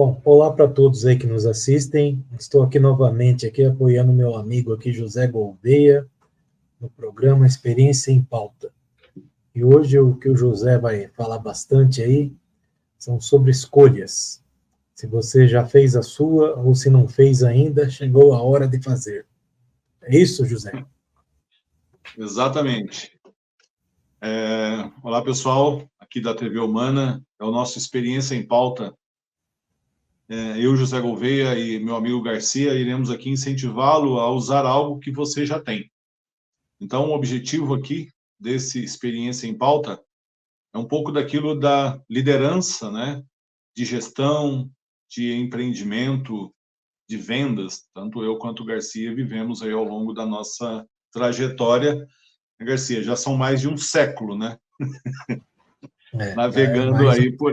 Bom, olá para todos aí que nos assistem. Estou aqui novamente aqui apoiando meu amigo aqui José Gouveia no programa Experiência em Pauta. E hoje o que o José vai falar bastante aí são sobre escolhas. Se você já fez a sua ou se não fez ainda, chegou a hora de fazer. É isso, José? Exatamente. Olá, pessoal, aqui da TV Humana, é o nosso Experiência em Pauta. Eu, José Gouveia, e meu amigo Garcia, iremos aqui incentivá-lo a usar algo que você já tem. Então, o objetivo aqui desse Experiência em Pauta é um pouco daquilo da liderança, né? De gestão, de empreendimento, de vendas. Tanto eu quanto o Garcia vivemos aí ao longo da nossa trajetória. Garcia, já são mais de um século, né? Navegando aí por...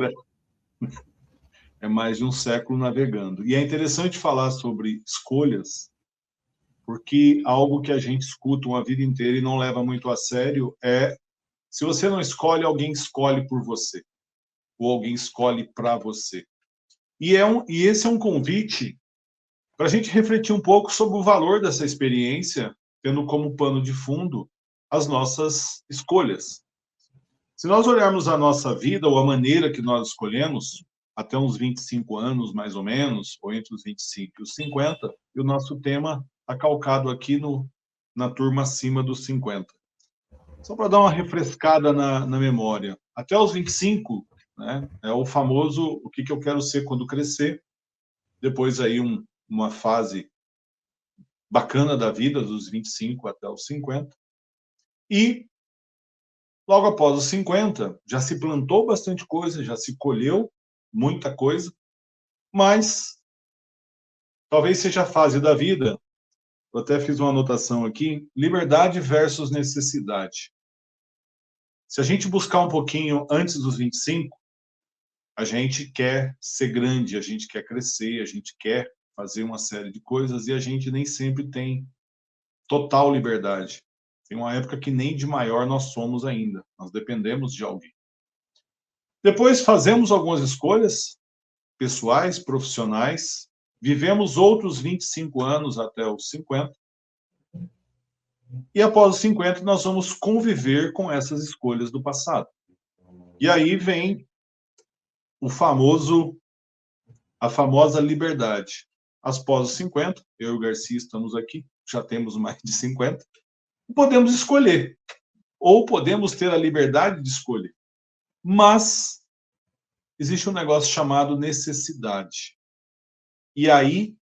É mais de um século navegando. E é interessante falar sobre escolhas, porque algo que a gente escuta uma vida inteira e não leva muito a sério é: se você não escolhe, alguém escolhe por você, ou alguém escolhe para você. E esse é um convite para a gente refletir um pouco sobre o valor dessa experiência, tendo como pano de fundo as nossas escolhas. Se nós olharmos a nossa vida ou a maneira que nós escolhemos, até uns 25 anos, mais ou menos, ou entre os 25 e os 50, e o nosso tema está calcado aqui na turma acima dos 50. Só para dar uma refrescada na memória. Até os 25, né, é o famoso o que eu quero ser quando crescer. Depois aí uma fase bacana da vida, dos 25 até os 50. E logo após os 50, já se plantou bastante coisa, já se colheu muita coisa, mas talvez seja a fase da vida, eu até fiz uma anotação aqui, liberdade versus necessidade. Se a gente buscar um pouquinho antes dos 25, a gente quer ser grande, a gente quer crescer, a gente quer fazer uma série de coisas e a gente nem sempre tem total liberdade. Tem uma época que nem de maior nós somos ainda, nós dependemos de alguém. Depois fazemos algumas escolhas pessoais, profissionais, vivemos outros 25 anos até os 50, e após os 50 nós vamos conviver com essas escolhas do passado. E aí vem a famosa liberdade. Após os 50, eu e o Garcia estamos aqui, já temos mais de 50, podemos escolher, ou podemos ter a liberdade de escolher. Mas existe um negócio chamado necessidade. E aí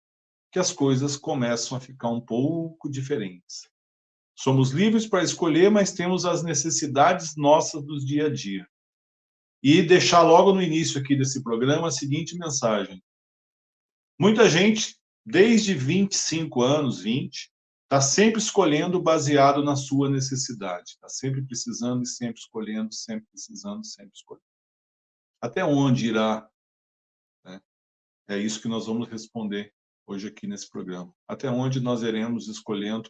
que as coisas começam a ficar um pouco diferentes. Somos livres para escolher, mas temos as necessidades nossas do dia a dia. E deixar logo no início aqui desse programa a seguinte mensagem. Muita gente, desde 25 anos, 20, está sempre escolhendo baseado na sua necessidade. Está sempre precisando e sempre escolhendo, sempre precisando, sempre escolhendo. Até onde irá? Né? É isso que nós vamos responder hoje aqui nesse programa. Até onde nós iremos escolhendo,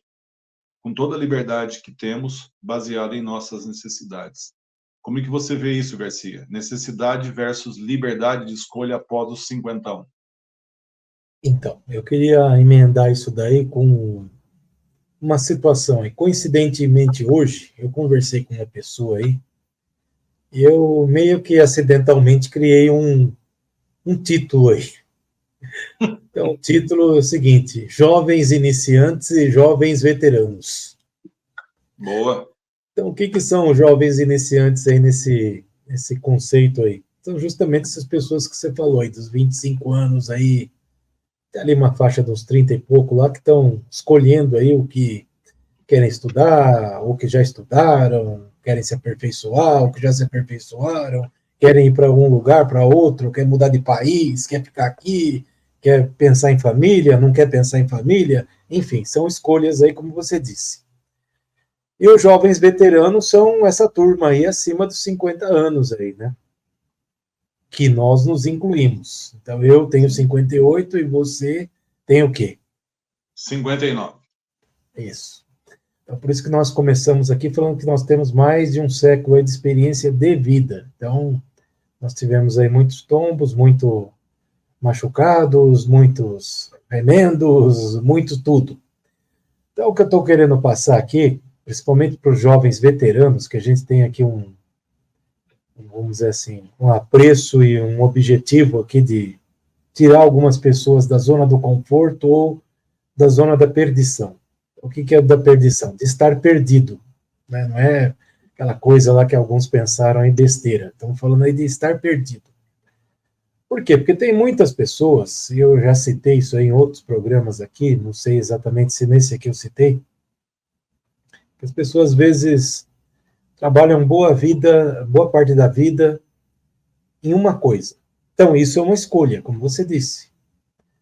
com toda a liberdade que temos, baseada em nossas necessidades. Como é que você vê isso, Garcia? Necessidade versus liberdade de escolha após os 50. Então, eu queria emendar isso daí com uma situação. E coincidentemente hoje, eu conversei com uma pessoa aí, e eu meio que acidentalmente criei um título aí. Então, o título é o seguinte: Jovens Iniciantes e Jovens Veteranos. Boa. Então, o que são jovens iniciantes aí nesse conceito aí? São justamente essas pessoas que você falou aí, dos 25 anos aí, tem ali uma faixa dos 30 e pouco lá, que estão escolhendo aí o que querem estudar, ou que já estudaram, querem se aperfeiçoar, ou que já se aperfeiçoaram, querem ir para algum lugar, para outro, quer mudar de país, quer ficar aqui, quer pensar em família, não quer pensar em família, enfim, são escolhas aí, como você disse. E os jovens veteranos são essa turma aí acima dos 50 anos aí, né? Que nós nos incluímos. Então, eu tenho 58 e você tem o quê? 59. Isso. Então, por isso que nós começamos aqui falando que nós temos mais de um século aí de experiência de vida. Então, nós tivemos aí muitos tombos, muito machucados, muitos remendos, muito tudo. Então, o que eu estou querendo passar aqui, principalmente para os jovens veteranos, que a gente tem aqui vamos dizer assim, um apreço e um objetivo aqui de tirar algumas pessoas da zona do conforto ou da zona da perdição. O que é da perdição? De estar perdido, né? Não é aquela coisa lá que alguns pensaram em besteira. Estamos falando aí de estar perdido. Por quê? Porque tem muitas pessoas, e eu já citei isso aí em outros programas aqui, não sei exatamente se nesse aqui eu citei, que as pessoas às vezes trabalham boa parte da vida em uma coisa. Então, isso é uma escolha, como você disse.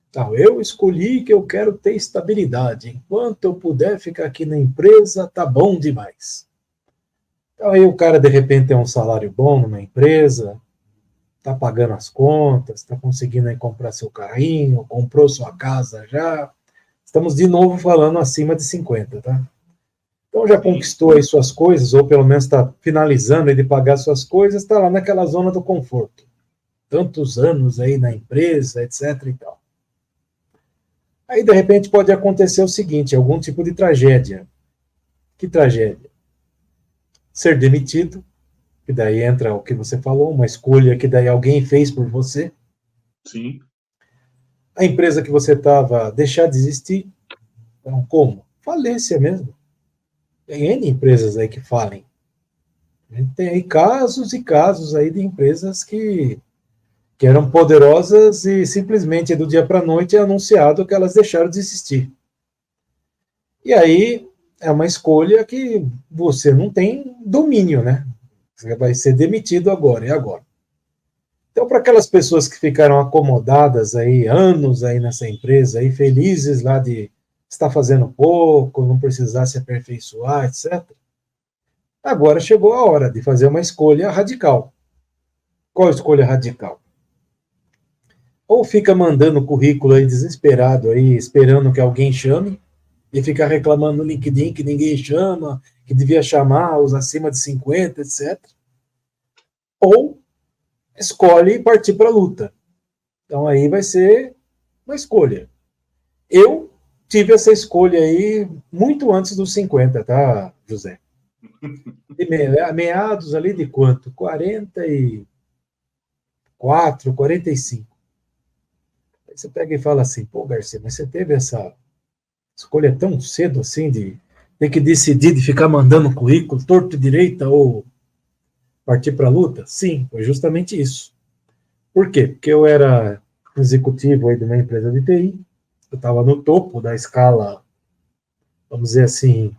Então, eu escolhi que eu quero ter estabilidade. Enquanto eu puder ficar aqui na empresa, tá bom demais. Então, aí o cara, de repente, tem um salário bom numa empresa, tá pagando as contas, tá conseguindo aí comprar seu carrinho, comprou sua casa já. Estamos de novo falando acima de 50, tá? Então já conquistou aí suas coisas, ou pelo menos está finalizando aí de pagar suas coisas, está lá naquela zona do conforto. Tantos anos aí na empresa, etc. e tal. Aí, de repente, pode acontecer o seguinte, algum tipo de tragédia. Que tragédia? Ser demitido, que daí entra o que você falou, uma escolha que daí alguém fez por você. Sim. A empresa que você estava deixar de existir. Então, como? Falência mesmo. Tem N empresas aí que falem. A gente tem aí casos e casos aí de empresas que eram poderosas e simplesmente do dia para a noite é anunciado que elas deixaram de existir. E aí é uma escolha que você não tem domínio, né? Você vai ser demitido agora, e agora? Então, para aquelas pessoas que ficaram acomodadas aí, anos aí nessa empresa, aí, felizes lá de estar fazendo pouco, não precisar se aperfeiçoar, etc., agora chegou a hora de fazer uma escolha radical. Qual escolha radical? Ou fica mandando currículo aí desesperado, aí, esperando que alguém chame, e fica reclamando no LinkedIn que ninguém chama, que devia chamar os acima de 50, etc. Ou escolhe partir para a luta. Então aí vai ser uma escolha. Eu tive essa escolha aí muito antes dos 50, tá, José? Meados ali de quanto? 44, 45. Aí você pega e fala assim, pô, Garcia, mas você teve essa escolha tão cedo assim de ter que decidir de ficar mandando currículo torto e direita ou partir para a luta? Sim, foi justamente isso. Por quê? Porque eu era executivo aí de uma empresa de TI, eu estava no topo da escala, vamos dizer assim,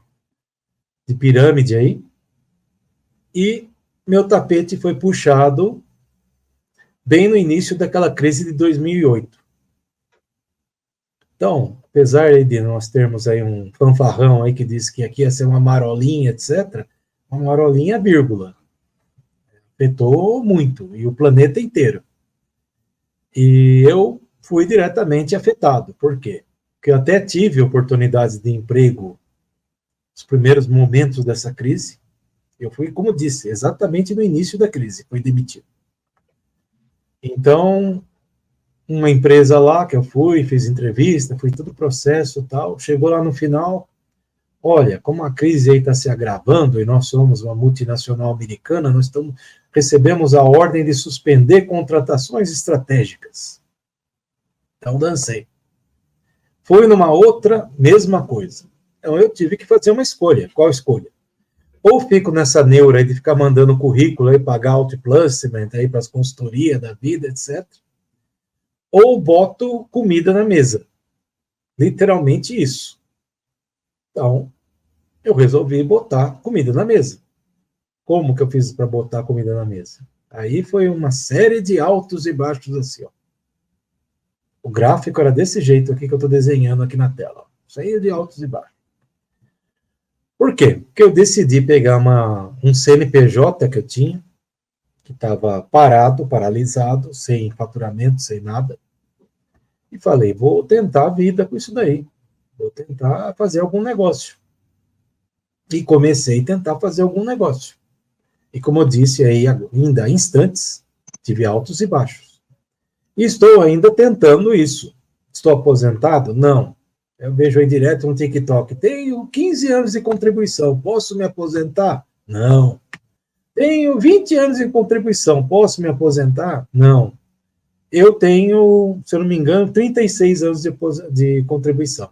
de pirâmide aí, e meu tapete foi puxado bem no início daquela crise de 2008. Então, apesar de nós termos aí um fanfarrão aí que diz que aqui ia ser uma marolinha, etc., uma marolinha, vírgula. Afetou muito, e o planeta inteiro. E eu fui diretamente afetado. Por quê? Porque eu até tive oportunidades de emprego nos primeiros momentos dessa crise. Eu fui, como disse, exatamente no início da crise, fui demitido. Então, uma empresa lá que eu fui, fiz entrevista, fui todo o processo e tal, chegou lá no final, olha, como a crise aí está se agravando e nós somos uma multinacional americana, recebemos a ordem de suspender contratações estratégicas. Então, dancei. Fui numa outra, mesma coisa. Então, eu tive que fazer uma escolha. Qual escolha? Ou fico nessa neura aí de ficar mandando currículo aí, pagar outplacement aí para as consultorias da vida, etc. Ou boto comida na mesa. Literalmente isso. Então, eu resolvi botar comida na mesa. Como que eu fiz para botar comida na mesa? Aí foi uma série de altos e baixos assim, ó. O gráfico era desse jeito aqui que eu estou desenhando aqui na tela. Ó. Cheio de altos e baixos. Por quê? Porque eu decidi pegar um CNPJ que eu tinha, que estava parado, paralisado, sem faturamento, sem nada, e falei, vou tentar a vida com isso daí. Vou tentar fazer algum negócio. E comecei a tentar fazer algum negócio. E como eu disse aí, ainda há instantes, tive altos e baixos. E estou ainda tentando isso. Estou aposentado? Não. Eu vejo aí direto no TikTok. Tenho 15 anos de contribuição. Posso me aposentar? Não. Tenho 20 anos de contribuição. Posso me aposentar? Não. Eu tenho, se eu não me engano, 36 anos de contribuição.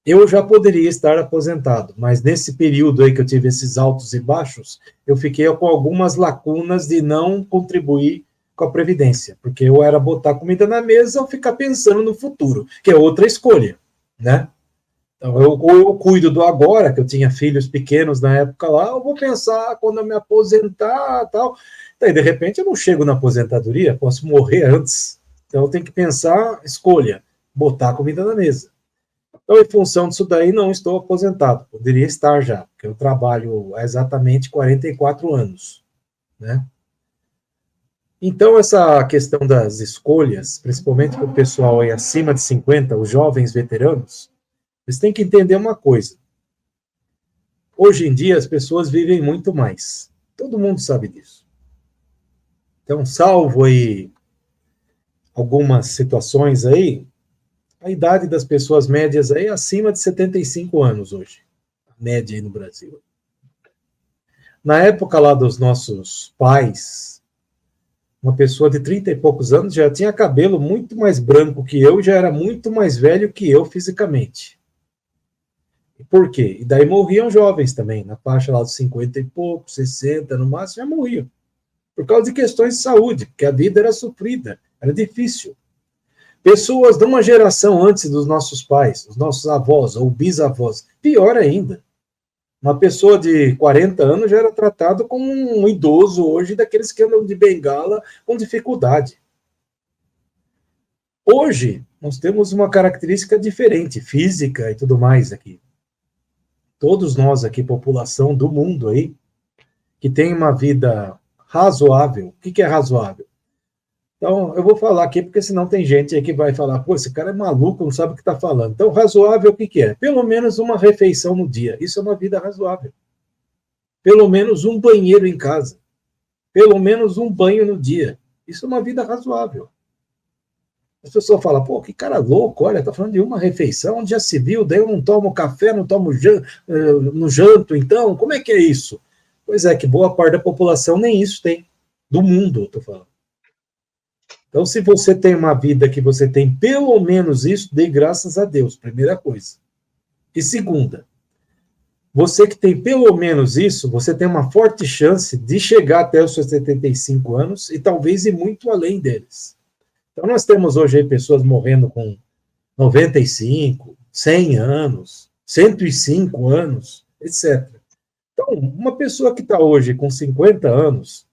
Eu já poderia estar aposentado, mas nesse período aí que eu tive esses altos e baixos, eu fiquei com algumas lacunas de não contribuir com a Previdência, porque eu era botar comida na mesa ou ficar pensando no futuro, que é outra escolha, né? Então, ou eu cuido do agora, que eu tinha filhos pequenos na época lá, ou vou pensar quando eu me aposentar tal. Daí, de repente, eu não chego na aposentadoria, posso morrer antes. Então, eu tenho que pensar, escolha, botar comida na mesa. Então, em função disso daí, não estou aposentado. Poderia estar já, porque eu trabalho há exatamente 44 anos, né? Então, essa questão das escolhas, principalmente para o pessoal aí acima de 50, os jovens veteranos, eles têm que entender uma coisa. Hoje em dia, as pessoas vivem muito mais. Todo mundo sabe disso. Então, salvo aí algumas situações aí, a idade das pessoas médias aí é acima de 75 anos hoje. A média aí no Brasil. Na época lá dos nossos pais, uma pessoa de 30 e poucos anos já tinha cabelo muito mais branco que eu, já era muito mais velho que eu fisicamente. Por quê? E daí morriam jovens também, na faixa lá dos 50 e pouco, 60 no máximo, já morriam. Por causa de questões de saúde, porque a vida era sofrida, era difícil. Pessoas de uma geração antes dos nossos pais, os nossos avós ou bisavós, pior ainda. Uma pessoa de 40 anos já era tratado como um idoso hoje, daqueles que andam de bengala com dificuldade. Hoje, nós temos uma característica diferente, física e tudo mais aqui. Todos nós aqui, população do mundo aí, que tem uma vida razoável. O que é razoável? Então, eu vou falar aqui, porque senão tem gente aí que vai falar, pô, esse cara é maluco, não sabe o que está falando. Então, razoável o que é? Pelo menos uma refeição no dia. Isso é uma vida razoável. Pelo menos um banheiro em casa. Pelo menos um banho no dia. Isso é uma vida razoável. As pessoas falam, pô, que cara louco, olha, tá falando de uma refeição, onde já se viu, daí eu não tomo café, não tomo no janto, então, como é que é isso? Pois é, que boa parte da população nem isso tem, do mundo, eu tô falando. Então, se você tem uma vida que você tem pelo menos isso, dê graças a Deus, primeira coisa. E segunda, você que tem pelo menos isso, você tem uma forte chance de chegar até os seus 75 anos e talvez ir muito além deles. Então, nós temos hoje aí pessoas morrendo com 95, 100 anos, 105 anos, etc. Então, uma pessoa que está hoje com 50 anos,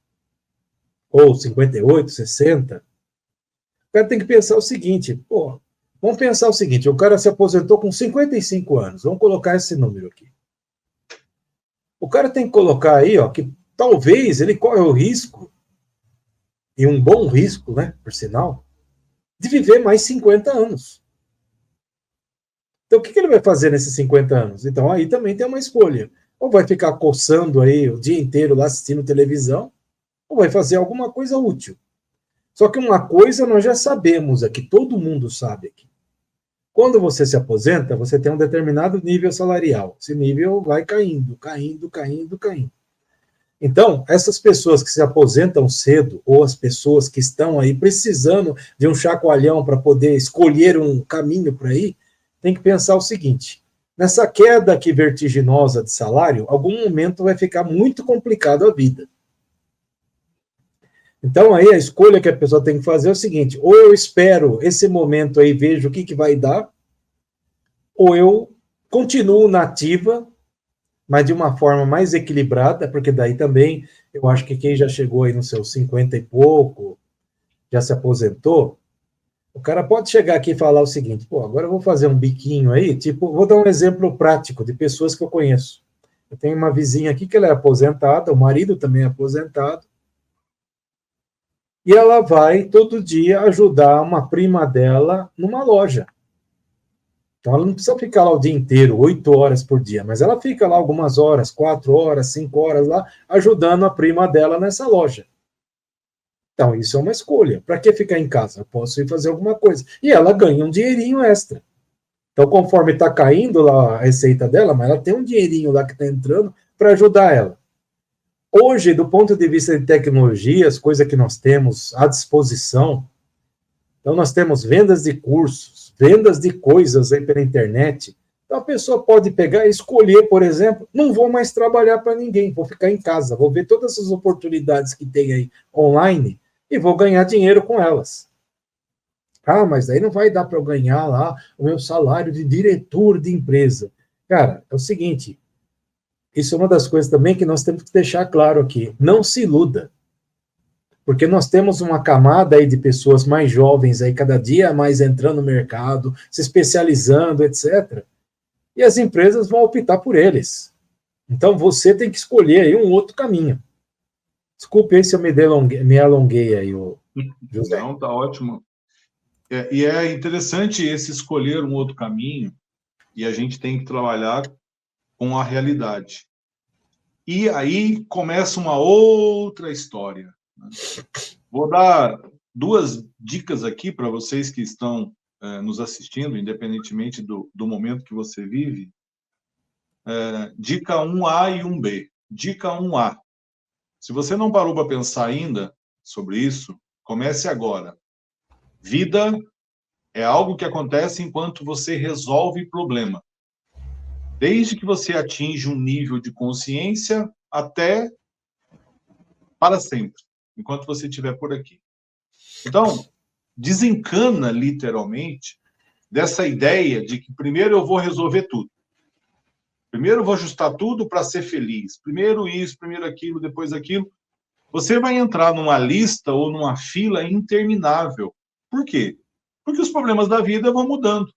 ou 58, 60, o cara tem que pensar o seguinte, pô, vamos pensar o seguinte, o cara se aposentou com 55 anos, vamos colocar esse número aqui. O cara tem que colocar aí, ó, que talvez ele corre o risco, e um bom risco, né, por sinal, de viver mais 50 anos. Então, o que ele vai fazer nesses 50 anos? Então, aí também tem uma escolha. Ou vai ficar coçando aí o dia inteiro lá assistindo televisão, ou vai fazer alguma coisa útil. Só que uma coisa nós já sabemos aqui, todo mundo sabe aqui. Quando você se aposenta, você tem um determinado nível salarial. Esse nível vai caindo, caindo, caindo, caindo. Então, essas pessoas que se aposentam cedo, ou as pessoas que estão aí precisando de um chacoalhão para poder escolher um caminho para ir, tem que pensar o seguinte, nessa queda aqui vertiginosa de salário, algum momento vai ficar muito complicado a vida. Então, aí a escolha que a pessoa tem que fazer é o seguinte, ou eu espero esse momento aí, vejo o que vai dar, ou eu continuo na ativa, mas de uma forma mais equilibrada, porque daí também, eu acho que quem já chegou aí nos seus 50 e pouco, já se aposentou, o cara pode chegar aqui e falar o seguinte, pô, agora eu vou fazer um biquinho aí, tipo, vou dar um exemplo prático de pessoas que eu conheço. Eu tenho uma vizinha aqui que ela é aposentada, o marido também é aposentado, e ela vai todo dia ajudar uma prima dela numa loja. Então ela não precisa ficar lá o dia inteiro, 8 horas por dia, mas ela fica lá algumas horas, 4 horas, 5 horas lá, ajudando a prima dela nessa loja. Então, isso é uma escolha. Para que ficar em casa? Eu posso ir fazer alguma coisa. E ela ganha um dinheirinho extra. Então, conforme está caindo lá a receita dela, mas ela tem um dinheirinho lá que está entrando para ajudar ela. Hoje, do ponto de vista de tecnologias, coisa que nós temos à disposição, então nós temos vendas de cursos, vendas de coisas aí pela internet. Então a pessoa pode pegar e escolher, por exemplo, não vou mais trabalhar para ninguém, vou ficar em casa, vou ver todas as oportunidades que tem aí online e vou ganhar dinheiro com elas. Ah, mas daí não vai dar para eu ganhar lá o meu salário de diretor de empresa. Cara, é o seguinte, isso é uma das coisas também que nós temos que deixar claro aqui. Não se iluda. Porque nós temos uma camada aí de pessoas mais jovens aí, cada dia mais entrando no mercado, se especializando, etc. E as empresas vão optar por eles. Então você tem que escolher aí um outro caminho. Desculpe aí se eu me alonguei aí, José. Não, tá ótimo. E é interessante esse escolher um outro caminho, e a gente tem que trabalhar com a realidade. E aí começa uma outra história. Vou dar 2 dicas aqui para vocês que estão nos assistindo, independentemente do momento que você vive. Dica 1A e 1B. Dica 1A. Se você não parou para pensar ainda sobre isso, comece agora. Vida é algo que acontece enquanto você resolve problema. Desde que você atinge um nível de consciência até para sempre, enquanto você estiver por aqui. Então, desencana literalmente dessa ideia de que primeiro eu vou resolver tudo. Primeiro eu vou ajustar tudo para ser feliz. Primeiro isso, primeiro aquilo, depois aquilo. Você vai entrar numa lista ou numa fila interminável. Por quê? Porque os problemas da vida vão mudando.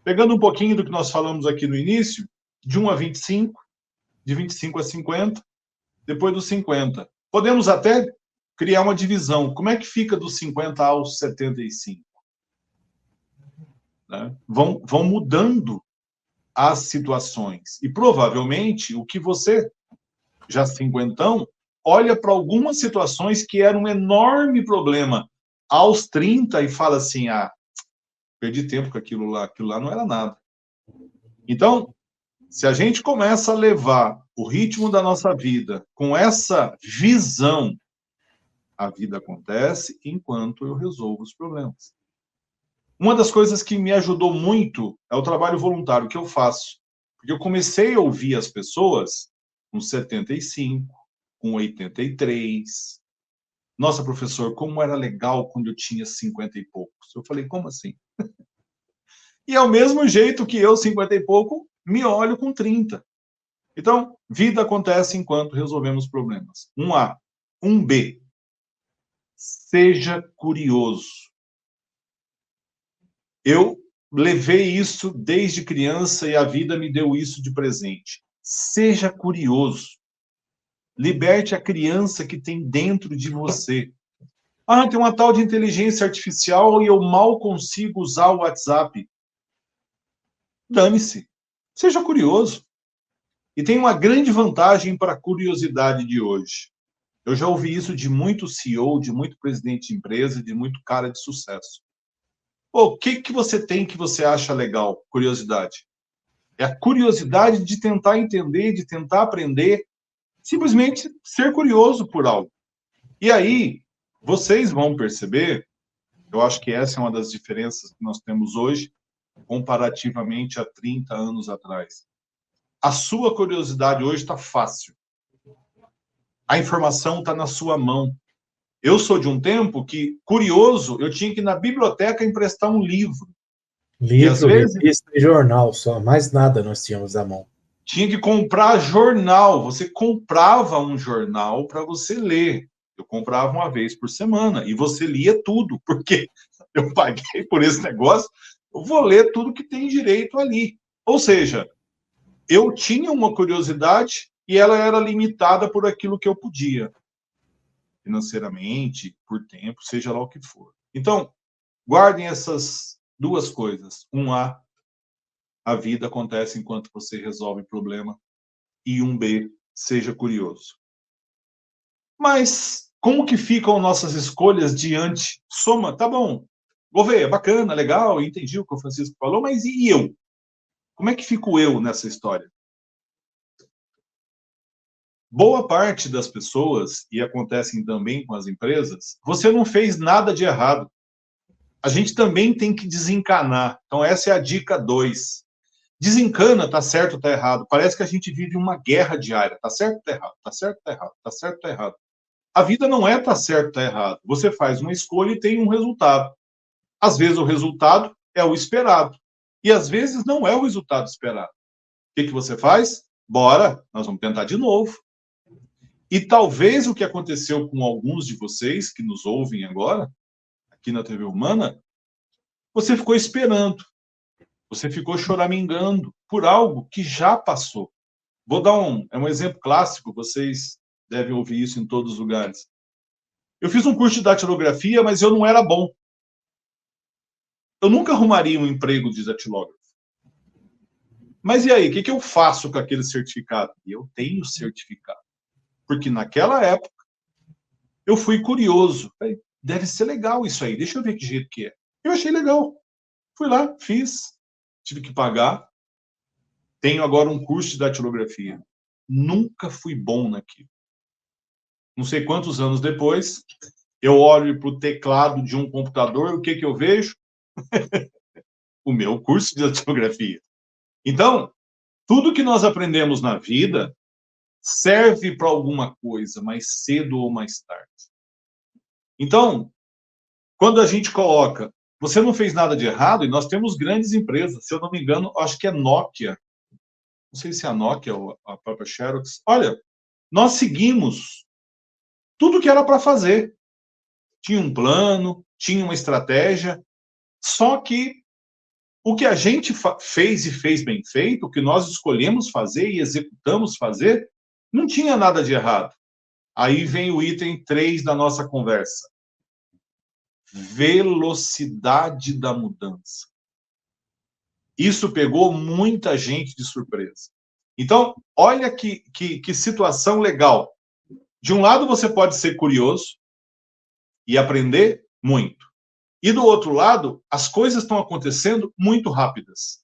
Pegando um pouquinho do que nós falamos aqui no início, de 1 a 25, de 25 a 50, depois dos 50. Podemos até criar uma divisão. Como é que fica dos 50 aos 75? Né? Vão mudando as situações. E provavelmente o que você, já cinquentão, olha para algumas situações que eram um enorme problema aos 30 e fala assim, perdi tempo com aquilo lá não era nada. Então, se a gente começa a levar o ritmo da nossa vida com essa visão, a vida acontece enquanto eu resolvo os problemas. Uma das coisas que me ajudou muito é o trabalho voluntário que eu faço. Porque eu comecei a ouvir as pessoas com 75, com 83. Nossa, professor, como era legal quando eu tinha 50 e poucos. Eu falei, como assim? E é o mesmo jeito que eu, 50 e pouco, me olho com 30. Então, vida acontece enquanto resolvemos problemas. 1A. 1B. Seja curioso. Eu levei isso desde criança e a vida me deu isso de presente. Seja curioso. Liberte a criança que tem dentro de você. Tem uma tal de inteligência artificial e eu mal consigo usar o WhatsApp. Dane-se. Seja curioso. E tem uma grande vantagem para a curiosidade de hoje. Eu já ouvi isso de muito CEO, de muito presidente de empresa, de muito cara de sucesso. O que você tem que você acha legal? Curiosidade. É a curiosidade de tentar entender, de tentar aprender, simplesmente ser curioso por algo. E aí, vocês vão perceber, eu acho que essa é uma das diferenças que nós temos hoje, comparativamente a 30 anos atrás. A sua curiosidade hoje está fácil. A informação está na sua mão. Eu sou de um tempo que, curioso, eu tinha que ir na biblioteca emprestar um livro. E às Livro, vezes revista e jornal só, mais nada nós tínhamos à mão. tinha que comprar jornal. Você comprava um jornal para você ler. Eu comprava uma vez por semana e você lia tudo, porque eu paguei por esse negócio, eu vou ler tudo que tem direito ali. Ou seja, eu tinha uma curiosidade e ela era limitada por aquilo que eu podia, financeiramente, por tempo, seja lá o que for. Então, guardem essas 2 coisas. 1A, a vida acontece enquanto você resolve o problema. E 1B, seja curioso. Mas Como que ficam nossas escolhas diante? Soma, tá bom, Gouveia, bacana, legal, entendi o que o Francisco falou, mas e eu? Como é que fico eu nessa história? Boa parte das pessoas, e acontecem também com as empresas, você não fez nada de errado. A gente também tem que desencanar. Então, essa é a dica 2. Desencana, tá certo, tá errado. Parece que a gente vive uma guerra diária. Tá certo, tá errado. Tá certo, tá errado. Tá certo, tá errado. A vida não é tá certo, tá errado. Você faz uma escolha e tem um resultado. Às vezes o resultado é o esperado. E às vezes não é o resultado esperado. O que você faz? Bora, nós vamos tentar de novo. E talvez o que aconteceu com alguns de vocês que nos ouvem agora, aqui na TV Humana, você ficou esperando. Você ficou choramingando por algo que já passou. Vou dar um exemplo clássico, vocês devem ouvir isso em todos os lugares. Eu fiz um curso de datilografia, mas eu não era bom. Eu nunca arrumaria um emprego de datilógrafo. Mas e aí, o que eu faço com aquele certificado? Eu tenho certificado. Porque naquela época, eu fui curioso. Deve ser legal isso aí, deixa eu ver que jeito que é. Eu achei legal. Fui lá, fiz, tive que pagar. Tenho agora um curso de datilografia. Nunca fui bom naquilo. Não sei quantos anos depois, eu olho para o teclado de um computador, o que eu vejo? O meu curso de datilografia. Então, tudo que nós aprendemos na vida serve para alguma coisa, mais cedo ou mais tarde. Então, quando a gente coloca, você não fez nada de errado, e nós temos grandes empresas, se eu não me engano, acho que é Nokia, não sei se é a Nokia ou a própria Xerox. Olha, nós seguimos tudo que era para fazer. Tinha um plano, tinha uma estratégia, só que o que a gente fez e fez bem feito, o que nós escolhemos fazer e executamos fazer, não tinha nada de errado. Aí vem o item 3 da nossa conversa. Velocidade da mudança. Isso pegou muita gente de surpresa. Então, olha que situação legal. De um lado, você pode ser curioso e aprender muito. E do outro lado, as coisas estão acontecendo muito rápidas.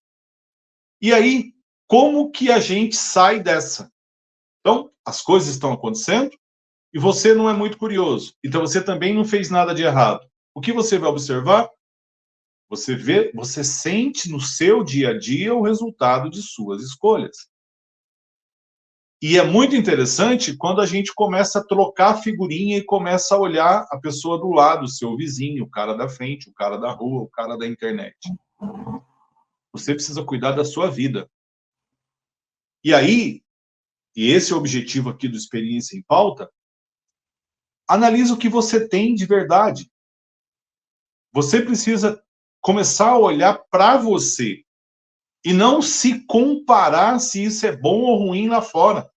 E aí, como que a gente sai dessa? Então, as coisas estão acontecendo e você não é muito curioso. Então, você também não fez nada de errado. O que você vai observar? Você vê, você sente no seu dia a dia o resultado de suas escolhas. E é muito interessante quando a gente começa a trocar figurinha e começa a olhar a pessoa do lado, o seu vizinho, o cara da frente, o cara da rua, o cara da internet. Você precisa cuidar da sua vida. E aí, e esse é o objetivo aqui do Experiência em Pauta, analisa o que você tem de verdade. Você precisa começar a olhar para você e não se comparar se isso é bom ou ruim lá fora.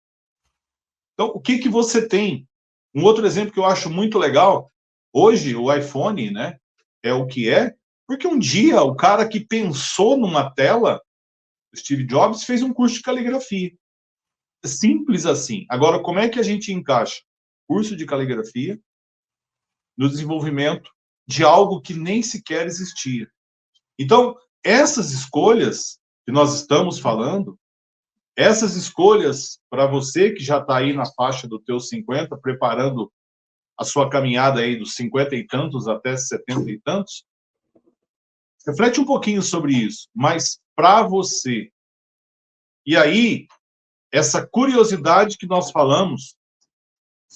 Então, o que você tem? Um outro exemplo que eu acho muito legal, hoje o iPhone, né, é o que é, porque um dia o cara que pensou numa tela, Steve Jobs, fez um curso de caligrafia. Simples assim. Agora, como é que a gente encaixa curso de caligrafia no desenvolvimento de algo que nem sequer existia? Então, essas escolhas que nós estamos falando, essas escolhas para você que já está aí na faixa dos teus 50, preparando a sua caminhada aí dos 50 e tantos até 70 e tantos, reflete um pouquinho sobre isso, mas para você. E aí, essa curiosidade que nós falamos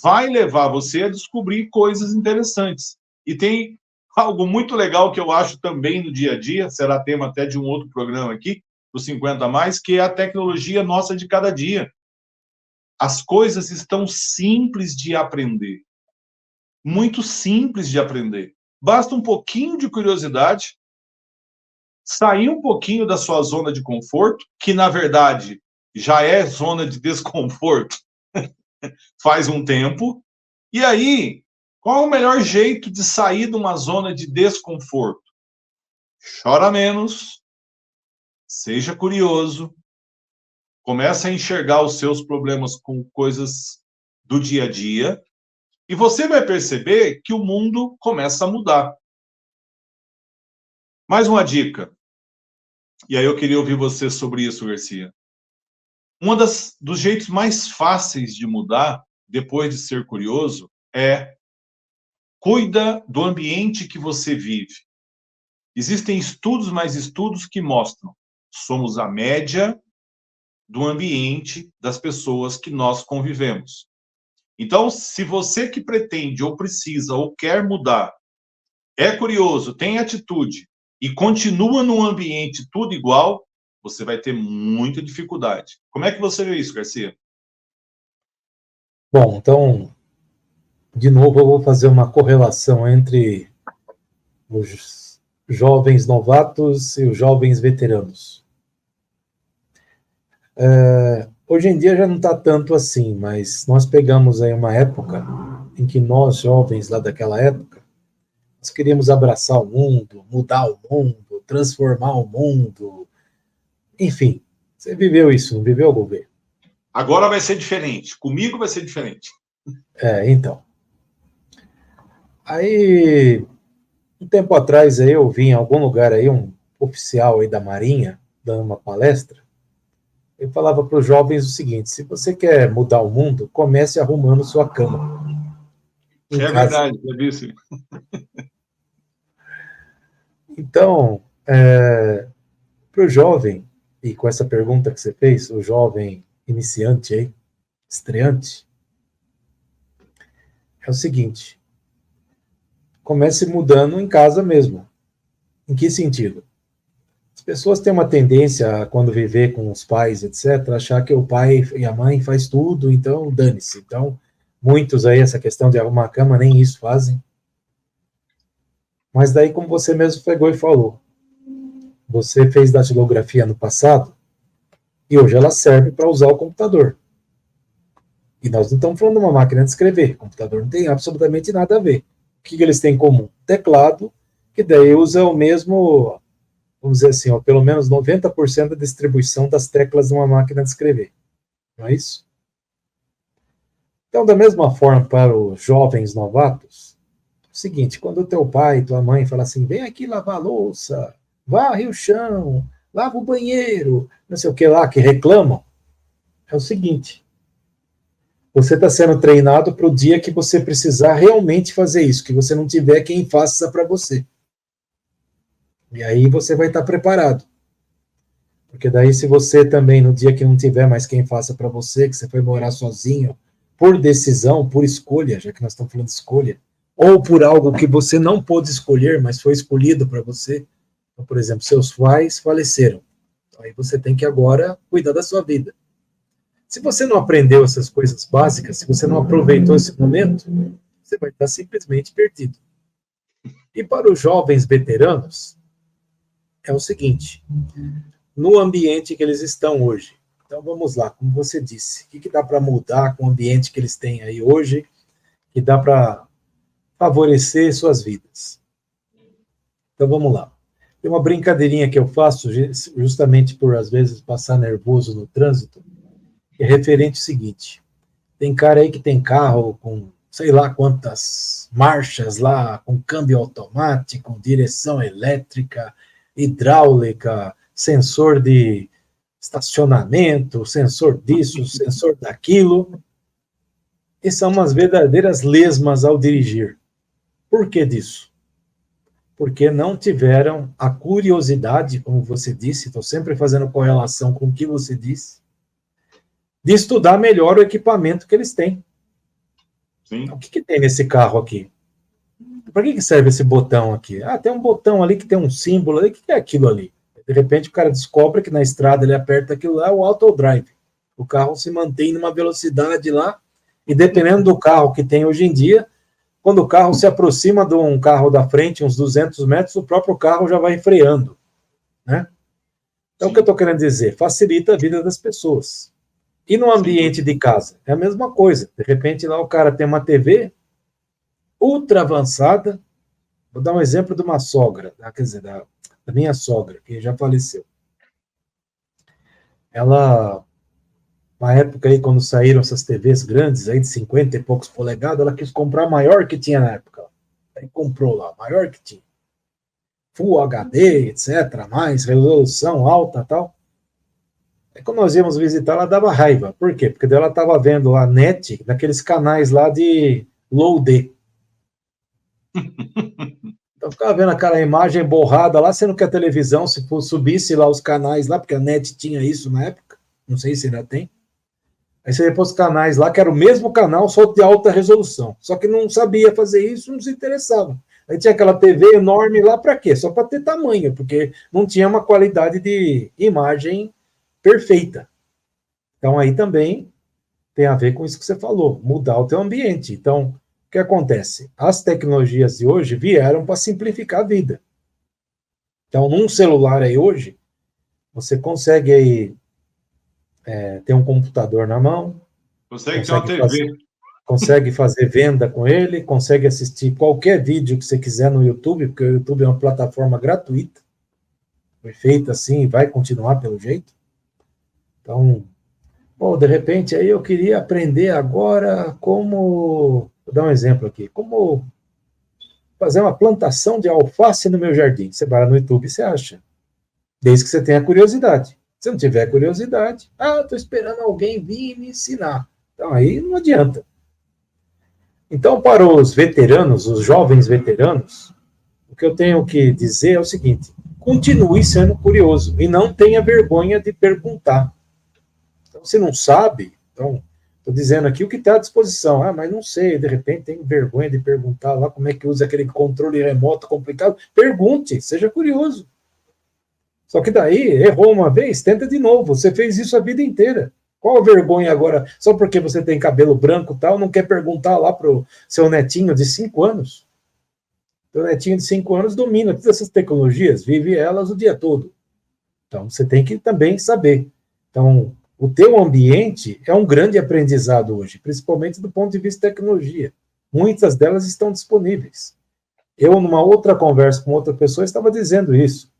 vai levar você a descobrir coisas interessantes. E tem algo muito legal que eu acho também no dia a dia, será tema até de um outro programa aqui, dos 50 a mais, que é a tecnologia nossa de cada dia. As coisas estão simples de aprender. Muito simples de aprender. Basta um pouquinho de curiosidade, sair um pouquinho da sua zona de conforto, que na verdade já é zona de desconforto faz um tempo. E aí, qual é o melhor jeito de sair de uma zona de desconforto? Chora menos, seja curioso, comece a enxergar os seus problemas com coisas do dia a dia E você vai perceber que o mundo começa a mudar. Mais uma dica, e aí eu queria ouvir você sobre isso, Garcia. Dos jeitos mais fáceis de mudar, depois de ser curioso, é cuida do ambiente que você vive. Existem estudos, mais estudos que mostram somos a média do ambiente das pessoas que nós convivemos. Então, se você que pretende ou precisa ou quer mudar, é curioso, tem atitude e continua num ambiente tudo igual, você vai ter muita dificuldade. Como é que você vê isso, Garcia? Bom, então, de novo, eu vou fazer uma correlação entre os jovens novatos e os jovens veteranos. Hoje em dia já não está tanto assim, mas nós pegamos aí uma época em que nós, jovens lá daquela época, nós queríamos abraçar o mundo, mudar o mundo, transformar o mundo, enfim. Você viveu isso, não viveu, Gouveia? Agora vai ser diferente. Comigo vai ser diferente. Então. Aí, um tempo atrás, aí, eu vi em algum lugar aí um oficial aí da Marinha dando uma palestra. Ele falava para os jovens o seguinte: se você quer mudar o mundo, comece arrumando sua cama em É casa. verdade, é isso. Então, para o jovem, e com essa pergunta que você fez, o jovem iniciante aí, estreante, é o seguinte: comece mudando em casa mesmo. Em que sentido? As pessoas têm uma tendência, quando viver com os pais, etc., achar que o pai e a mãe faz tudo, então dane-se. Então, muitos aí, essa questão de arrumar a cama, nem isso fazem. Mas daí, como você mesmo pegou e falou, você fez datilografia no passado, e hoje ela serve para usar o computador. E nós não estamos falando de uma máquina de escrever, o computador não tem absolutamente nada a ver. O que eles têm em comum? Teclado, que daí usa o mesmo, vamos dizer assim, pelo menos 90% da distribuição das teclas de uma máquina de escrever. Não é isso? Então, da mesma forma, para os jovens novatos, é o seguinte: quando o teu pai e tua mãe falam assim, vem aqui lavar a louça, varre o chão, lava o banheiro, não sei o que lá, que reclamam, é o seguinte: você está sendo treinado para o dia que você precisar realmente fazer isso, que você não tiver quem faça para você. E aí você vai estar preparado. Porque daí, se você também, no dia que não tiver mais quem faça para você, que você foi morar sozinho, por decisão, por escolha, já que nós estamos falando de escolha, ou por algo que você não pôde escolher, mas foi escolhido para você. Então, por exemplo, seus pais faleceram. Então, aí você tem que agora cuidar da sua vida. Se você não aprendeu essas coisas básicas, se você não aproveitou esse momento, você vai estar simplesmente perdido. E para os jovens veteranos, é o seguinte: no ambiente que eles estão hoje. Então vamos lá, como você disse, o que dá para mudar com o ambiente que eles têm aí hoje, que dá para favorecer suas vidas? Então vamos lá. Tem uma brincadeirinha que eu faço, justamente por às vezes passar nervoso no trânsito, que é referente ao seguinte: tem cara aí que tem carro com sei lá quantas marchas lá, com câmbio automático, direção elétrica, hidráulica, sensor de estacionamento, sensor disso, sensor daquilo, e são umas verdadeiras lesmas ao dirigir. Por que disso? Porque não tiveram a curiosidade, como você disse, estou sempre fazendo correlação com o que você disse, de estudar melhor o equipamento que eles têm. Sim. Então, o que tem nesse carro aqui? Para que serve esse botão aqui? Ah, tem um botão ali que tem um símbolo ali. O que é aquilo ali? De repente o cara descobre que na estrada ele aperta aquilo lá, o auto drive. O carro se mantém numa velocidade lá, e dependendo do carro que tem hoje em dia, quando o carro se aproxima de um carro da frente, uns 200 metros, o próprio carro já vai freando, né? Então, o que eu estou querendo dizer? Facilita a vida das pessoas. E no ambiente de casa? É a mesma coisa. De repente, lá o cara tem uma TV ultra avançada. Vou dar um exemplo de uma sogra, quer dizer, da minha sogra, que já faleceu. Ela, uma época aí, quando saíram essas TVs grandes, aí de 50 e poucos polegadas, ela quis comprar a maior que tinha na época. Aí comprou lá, a maior que tinha. Full HD, etc., mais resolução alta e tal. Aí quando nós íamos visitar, ela dava raiva. Por quê? Porque ela estava vendo lá net, naqueles canais lá de low D. Então ficava vendo aquela imagem borrada lá, sendo que a televisão, se subisse lá os canais lá, porque a net tinha isso na época, não sei se ainda tem. Aí você ia para os canais lá, que era o mesmo canal, só de alta resolução. Só que não sabia fazer isso, não se interessava. Aí tinha aquela TV enorme lá para quê? Só para ter tamanho, porque não tinha uma qualidade de imagem perfeita. Então aí também tem a ver com isso que você falou, mudar o teu ambiente. Então, o que acontece? As tecnologias de hoje vieram para simplificar a vida. Então, num celular aí hoje, você consegue aí ter um computador na mão, Consegue ter uma TV. Consegue fazer venda com ele, consegue assistir qualquer vídeo que você quiser no YouTube, porque o YouTube é uma plataforma gratuita, foi feita assim e vai continuar pelo jeito. Então, de repente, aí eu queria aprender agora como, vou dar um exemplo aqui, como fazer uma plantação de alface no meu jardim. Você vai lá no YouTube e você acha, desde que você tenha curiosidade. Se não tiver curiosidade, estou esperando alguém vir me ensinar. Então, aí não adianta. Então, para os veteranos, os jovens veteranos, o que eu tenho que dizer é o seguinte: continue sendo curioso e não tenha vergonha de perguntar. Então, se não sabe, então, estou dizendo aqui o que está à disposição. Mas não sei, de repente tenho vergonha de perguntar lá como é que usa aquele controle remoto complicado. Pergunte, seja curioso. Só que daí, errou uma vez, tenta de novo. Você fez isso a vida inteira. Qual a vergonha agora? Só porque você tem cabelo branco e tal, não quer perguntar lá para o seu netinho de 5 anos? Seu netinho de 5 anos domina todas essas tecnologias, vive elas o dia todo. Então, você tem que também saber. Então, o teu ambiente é um grande aprendizado hoje, principalmente do ponto de vista de tecnologia. Muitas delas estão disponíveis. Eu, numa outra conversa com outra pessoa, estava dizendo isso.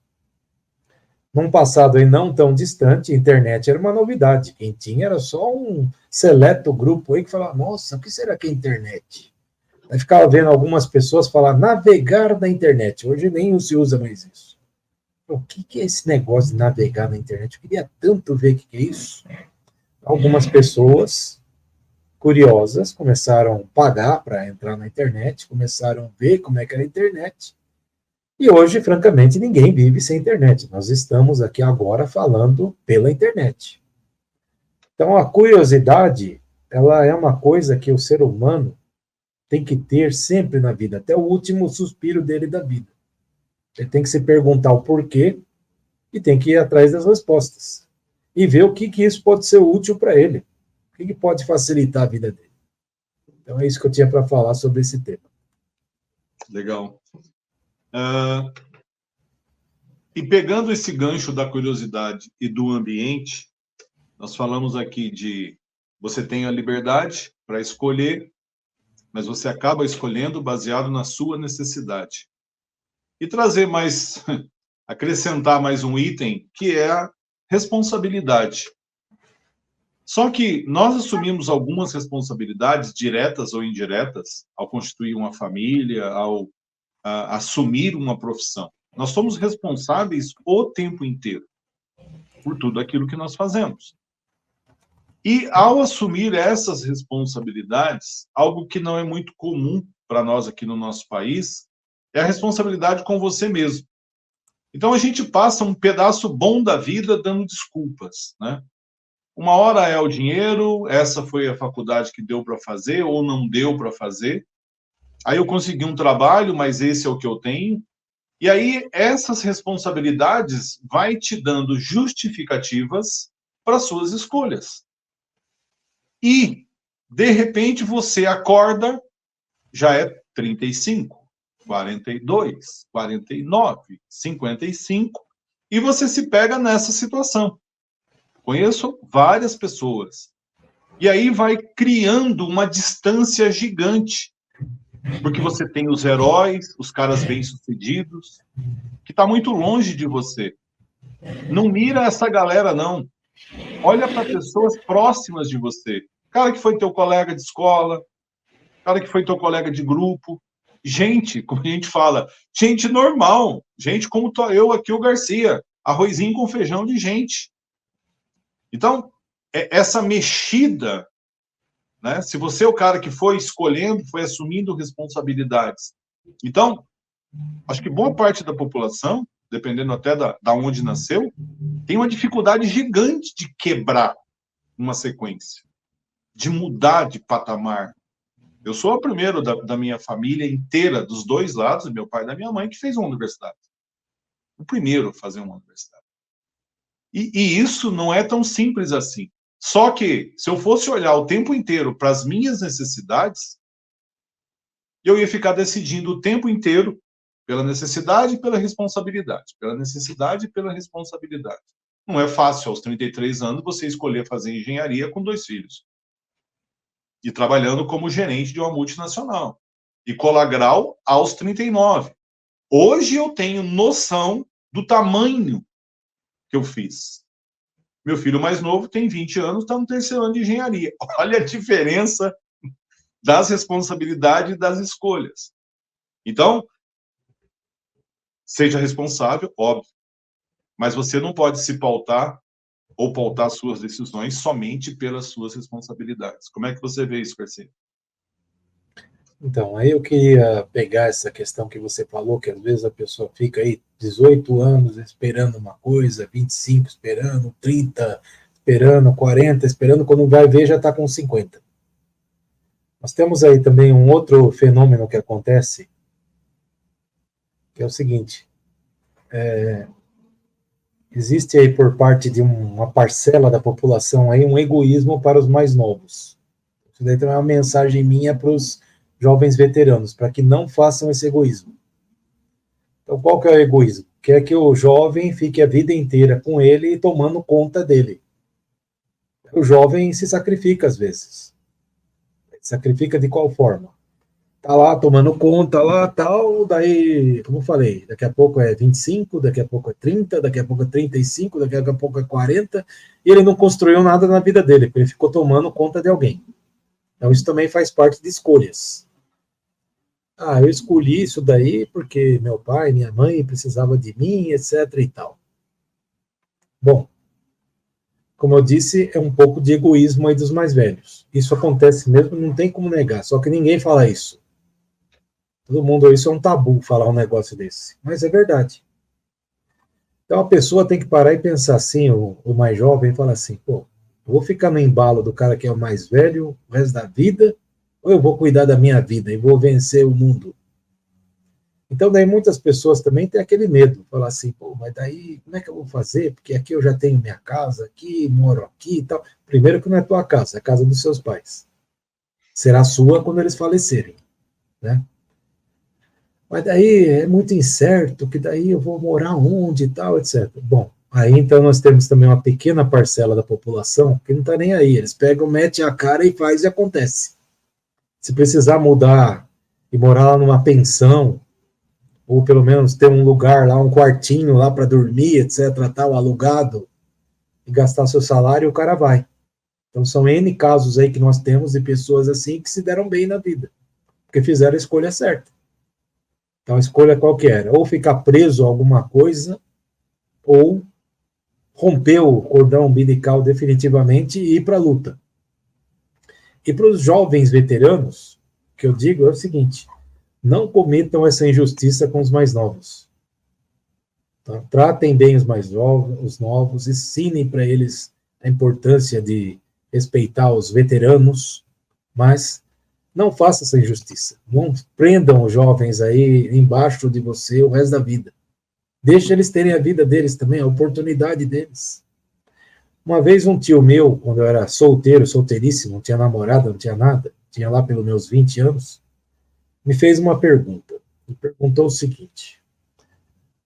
Num passado aí não tão distante, a internet era uma novidade. Quem tinha era só um seleto grupo aí que falava, nossa, o que será que é internet? Aí ficava vendo algumas pessoas falar navegar na internet. Hoje nem se usa mais isso. O que é esse negócio de navegar na internet? Eu queria tanto ver o que é isso. Algumas pessoas curiosas começaram a pagar para entrar na internet, começaram a ver como é que era a internet. E hoje, francamente, ninguém vive sem internet. Nós estamos aqui agora falando pela internet. Então, a curiosidade, ela é uma coisa que o ser humano tem que ter sempre na vida, até o último suspiro dele da vida. Ele tem que se perguntar o porquê e tem que ir atrás das respostas. E ver o que isso pode ser útil para ele. O que pode facilitar a vida dele. Então, é isso que eu tinha para falar sobre esse tema. Legal. E pegando esse gancho da curiosidade e do ambiente, nós falamos aqui de você tem a liberdade para escolher, mas você acaba escolhendo baseado na sua necessidade. E trazer mais, acrescentar mais um item, que é a responsabilidade. Só que nós assumimos algumas responsabilidades, diretas ou indiretas, ao constituir uma família, ao assumir uma profissão. Nós somos responsáveis o tempo inteiro por tudo aquilo que nós fazemos. E ao assumir essas responsabilidades, algo que não é muito comum para nós aqui no nosso país, é a responsabilidade com você mesmo. Então a gente passa um pedaço bom da vida dando desculpas, né? Uma hora é o dinheiro, essa foi a faculdade que deu para fazer ou não deu para fazer. Aí eu consegui um trabalho, mas esse é o que eu tenho. E aí essas responsabilidades vai te dando justificativas para suas escolhas. E, de repente, você acorda, já é 35, 42, 49, 55, e você se pega nessa situação. Conheço várias pessoas. E aí vai criando uma distância gigante. Porque você tem os heróis, os caras bem-sucedidos, que está muito longe de você. Não mira essa galera, não. Olha para pessoas próximas de você. Cara que foi teu colega de escola, cara que foi teu colega de grupo. Gente, como a gente fala, gente normal. Gente como tô eu aqui, o Garcia. Arrozinho com feijão de gente. Então, essa mexida, né? Se você é o cara que foi escolhendo, foi assumindo responsabilidades. Então, acho que boa parte da população, dependendo até da onde nasceu, tem uma dificuldade gigante de quebrar uma sequência, de mudar de patamar. Eu sou o primeiro da minha família inteira, dos dois lados, meu pai e da minha mãe, que fez uma universidade. O primeiro a fazer uma universidade. E isso não é tão simples assim. Só que, se eu fosse olhar o tempo inteiro para as minhas necessidades, eu ia ficar decidindo o tempo inteiro pela necessidade e pela responsabilidade. Pela necessidade e pela responsabilidade. Não é fácil, aos 33 anos, você escolher fazer engenharia com 2 filhos. E trabalhando como gerente de uma multinacional. E Colagrau aos 39. Hoje eu tenho noção do tamanho que eu fiz. Meu filho mais novo tem 20 anos, está no 3º ano de engenharia. Olha a diferença das responsabilidades e das escolhas. Então, seja responsável, óbvio, mas você não pode se pautar ou pautar suas decisões somente pelas suas responsabilidades. Como é que você vê isso, Garcia? Então, aí eu queria pegar essa questão que você falou, que às vezes a pessoa fica aí 18 anos esperando uma coisa, 25 esperando, 30 esperando, 40 esperando, quando vai ver já está com 50. Nós temos aí também um outro fenômeno que acontece, que é o seguinte, existe aí por parte de uma parcela da população aí um egoísmo para os mais novos. Isso daí também é uma mensagem minha para os jovens veteranos, para que não façam esse egoísmo. Então, qual que é o egoísmo? Quer que o jovem fique a vida inteira com ele e tomando conta dele. O jovem se sacrifica às vezes. Sacrifica de qual forma? Tá lá tomando conta lá, tal, daí, como eu falei, daqui a pouco é 25, daqui a pouco é 30, daqui a pouco é 35, daqui a pouco é 40, e ele não construiu nada na vida dele, porque ele ficou tomando conta de alguém. Então, isso também faz parte de escolhas. Ah, eu escolhi isso daí porque meu pai, minha mãe precisava de mim, etc e tal. Bom, como eu disse, é um pouco de egoísmo aí dos mais velhos. Isso acontece mesmo, não tem como negar, só que ninguém fala isso. Todo mundo, isso é um tabu falar um negócio desse, mas é verdade. Então a pessoa tem que parar e pensar assim, o mais jovem fala assim, pô, eu vou ficar no embalo do cara que é o mais velho o resto da vida, ou eu vou cuidar da minha vida e vou vencer o mundo? Então, daí muitas pessoas também têm aquele medo, falar assim, pô, mas daí como é que eu vou fazer? Porque aqui eu já tenho minha casa, aqui, moro aqui e tal. Primeiro que não é tua casa, é a casa dos seus pais. Será sua quando eles falecerem, né? Mas daí é muito incerto, que daí eu vou morar onde e tal, etc. Bom, aí então nós temos também uma pequena parcela da população que não está nem aí. Eles pegam, metem a cara e faz e acontece. Se precisar mudar e morar lá numa pensão, ou pelo menos ter um lugar lá, um quartinho lá para dormir, etc, tal, alugado, e gastar seu salário, o cara vai. Então são N casos aí que nós temos de pessoas assim que se deram bem na vida, porque fizeram a escolha certa. Então a escolha qual que era? Ou ficar preso a alguma coisa, ou romper o cordão umbilical definitivamente e ir para a luta. E para os jovens veteranos, o que eu digo é o seguinte, não cometam essa injustiça com os mais novos. Então, tratem bem os novos, ensinem para eles a importância de respeitar os veteranos, mas não faça essa injustiça. Não prendam os jovens aí embaixo de você o resto da vida. Deixe eles terem a vida deles também, a oportunidade deles. Uma vez um tio meu, quando eu era solteiro, solteiríssimo, não tinha namorada, não tinha nada, tinha lá pelos meus 20 anos, me fez uma pergunta. Me perguntou o seguinte: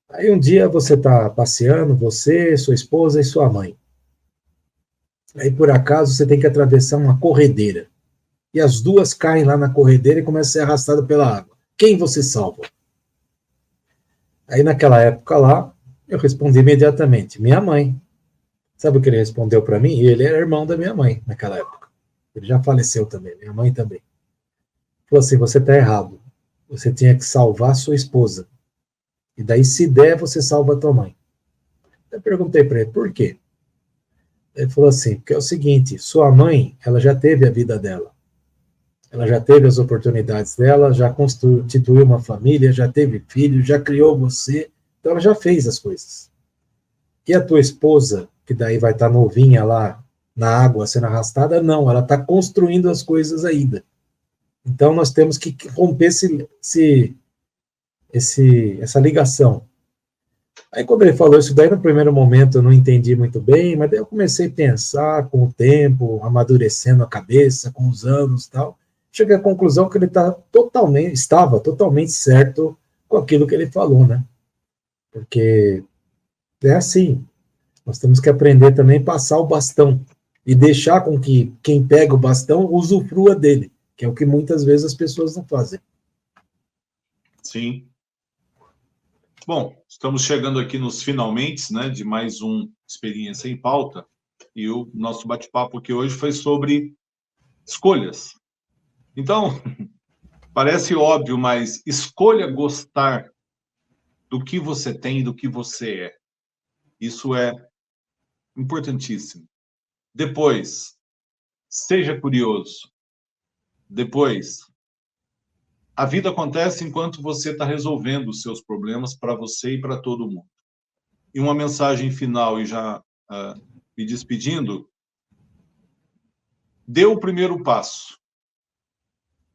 aí um dia você está passeando, você, sua esposa e sua mãe. Aí por acaso você tem que atravessar uma corredeira. E as duas caem lá na corredeira e começam a ser arrastadas pela água. Quem você salva? Aí naquela época lá, eu respondi imediatamente, minha mãe. Sabe o que ele respondeu para mim? Ele era irmão da minha mãe naquela época. Ele já faleceu também, minha mãe também. Falou assim, você está errado. Você tinha que salvar sua esposa. E daí, se der, você salva a tua mãe. Eu perguntei para ele, por quê? Ele falou assim, porque é o seguinte, sua mãe, ela já teve a vida dela. Ela já teve as oportunidades dela, já constituiu uma família, já teve filho, já criou você. Então, ela já fez as coisas. E a tua esposa, que daí vai estar novinha lá na água sendo arrastada, não, ela está construindo as coisas ainda. Então, nós temos que romper essa ligação. Aí, quando ele falou isso daí, no primeiro momento eu não entendi muito bem, mas daí eu comecei a pensar com o tempo, amadurecendo a cabeça, com os anos e tal. Cheguei à conclusão que ele estava totalmente certo com aquilo que ele falou, né? Porque é assim, nós temos que aprender também a passar o bastão e deixar com que quem pega o bastão usufrua dele, que é o que muitas vezes as pessoas não fazem. Sim. Bom, estamos chegando aqui nos finalmente, né, de mais um Experiência em Pauta, e o nosso bate-papo aqui hoje foi sobre escolhas. Então, parece óbvio, mas escolha gostar do que você tem e do que você é. Isso é importantíssimo. Depois, seja curioso. Depois, a vida acontece enquanto você está resolvendo os seus problemas para você e para todo mundo. E uma mensagem final, e já me despedindo, dê o primeiro passo.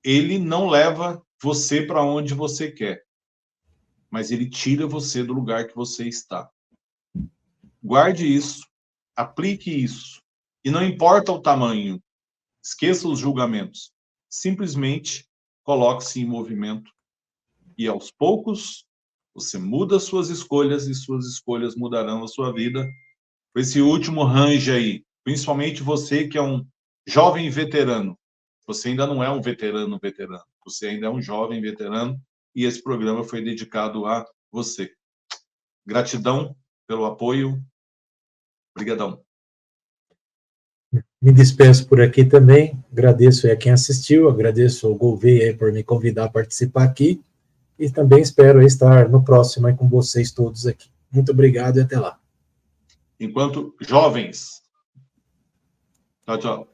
Ele não leva você para onde você quer, mas ele tira você do lugar que você está. Guarde isso, aplique isso, e não importa o tamanho, esqueça os julgamentos, simplesmente coloque-se em movimento e aos poucos você muda suas escolhas e suas escolhas mudarão a sua vida. Com esse último range aí, principalmente você que é um jovem veterano, você ainda não é um veterano, você ainda é um jovem veterano e esse programa foi dedicado a você. Gratidão pelo apoio. Obrigadão. Me despeço por aqui também, agradeço a quem assistiu, agradeço ao Gouveia por me convidar a participar aqui e também espero estar no próximo aí com vocês todos aqui. Muito obrigado e até lá. Enquanto jovens. Tchau, tchau.